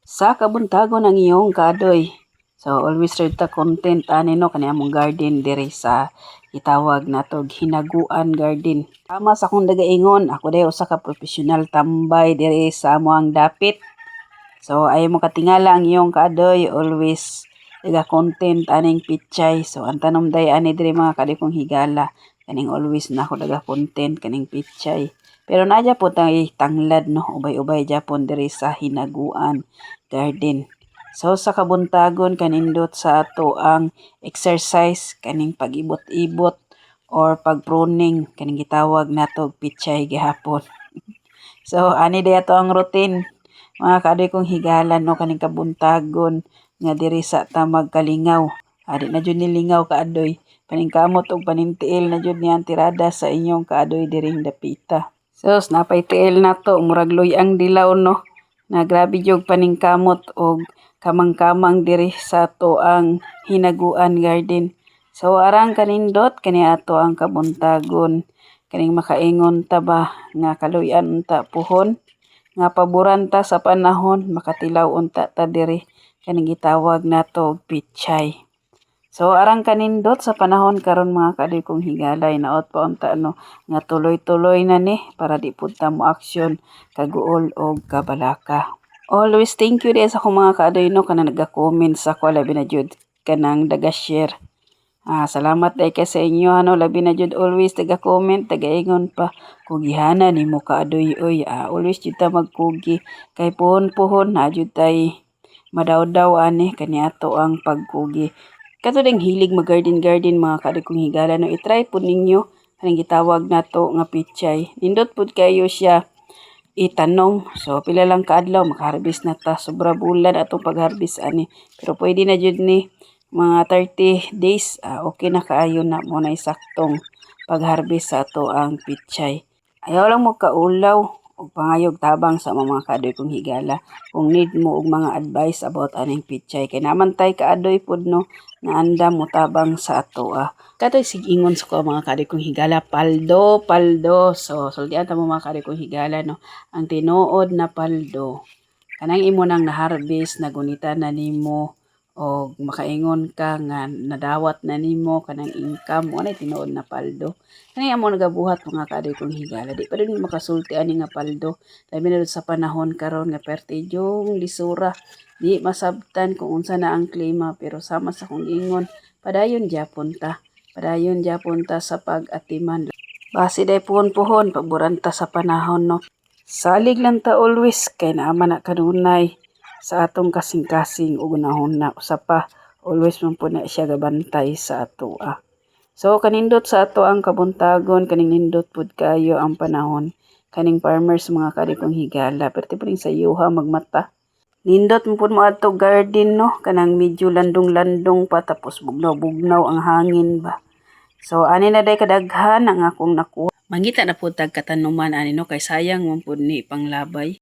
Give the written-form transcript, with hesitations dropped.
Sa kabuntagon ang iyong kadoy. So always read ta content ani no kani among garden diri sa itawag natog Hinaguan Garden. Tama sa akong dagaingon, ako day usa ka professional tambay diri sa amoang dapit. So ay mo katingala ang iyong kadoy, always taga content aning pichay. So ang tanom day ani diri mga kadoy kong higala kaning always na ako daga content kaning pichay. Pero nadya po tayo tanglad no, ubay-ubay japon diri sa Hinaguan Garden. So sa kabuntagon kanindot sa ato ang exercise kaning pag-ibot-ibot or pag-pruning kaning gitawag natog pichay gihapon. So ani day ato ang routine mga kaadoy kong higalan no kaning kabuntagon nga diri sa tamag kalingaw. Adi na jud ni lingaw kaadoy paningkamot og panintiil na jud niyan tirada sa inyong kaadoy diring dapita. So, napay tiil na to, murag luyang dilaw no, na grabe jog paningkamot og kamang-kamang diri sa to ang Hinaguan Garden. So, arang kanindot, kani ato ang kabuntagon, kaning makaingon ta ba, nga kaluyan unta puhon, nga paboran ta sa panahon, makatilaw unta ta diri, kaning gitawag nato og pichay. So arang kanindot sa panahon karon mga kaadoy kong higalay naot pa unta no nga tuloy-tuloy na ni para di pud ta mo aksyon kaguol og kabalaka. Always thank you din sa akong mga kaadoy no kanang naga-comment sa ko labi na jud kanang daga-share. Salamat day kay sa inyo ano labi na jud always taga-comment taga-ingon pa kugihana nimo kaadoy oy. Always jud ta magkugi kay puhon-puhon na jud tay madaw-daw ani kani ato ang pagkugi. Kato ding hilig mag-garden-garden mga kaadoy kong higala no i-try po ninyo kanang gitawag nato nga pichay. Nindot pud kayo siya itanong. So pila lang kaadlaw makaharvest na ta sobra bulan atong pag-harvest ani. Pero pwede na jud ni mga 30 days okay na kaayo na mo na saktong pag-harvest sa ato ang pichay. Ayaw lang mo kaulaw og pangayog tabang sa mga kaadoy kong higala kung need mo og mga advice about aning pichay kay naman tay kaadoy pud no na andam mo tabang sa ato katoy sigingon sa ko mga kaadoy kong higala paldo so sultian ta mo mga kaadoy kong higala no ang tinuod na paldo kanang imo nang na-harvest nagunita na nimo o makaingon ka nga nadawat na nimo kanang income wala tinuod na paldo kani amo nagabuhat mga kaadoy kong higala di pa rin makasulti ani nga paldo labi na sa panahon karon nga pertidyong lisura di masabtan kung unsa na ang klima pero sama sa kong ingon padayon gyapon ta sa pag-atiman base day puhon paboran ta sa panahon no salig lang ta always kay naman na kanunay sa atong kasing-kasing ug unahon na usa pa always man po na siya gabantay sa ato So kanindot sa ato ang kabuntagon kaning nindot pud kayo ang panahon kaning farmers mga kaadoy kong higala perti pa rin sa yuha magmata nindot mo pud mo adto garden no kanang medyo landong-landong pa tapos bugnaw-bugnaw ang hangin ba so ani na day kadaghan ang akong nakuha mangita na pud tag katanuman ani no kay sayang man pud ni panglabay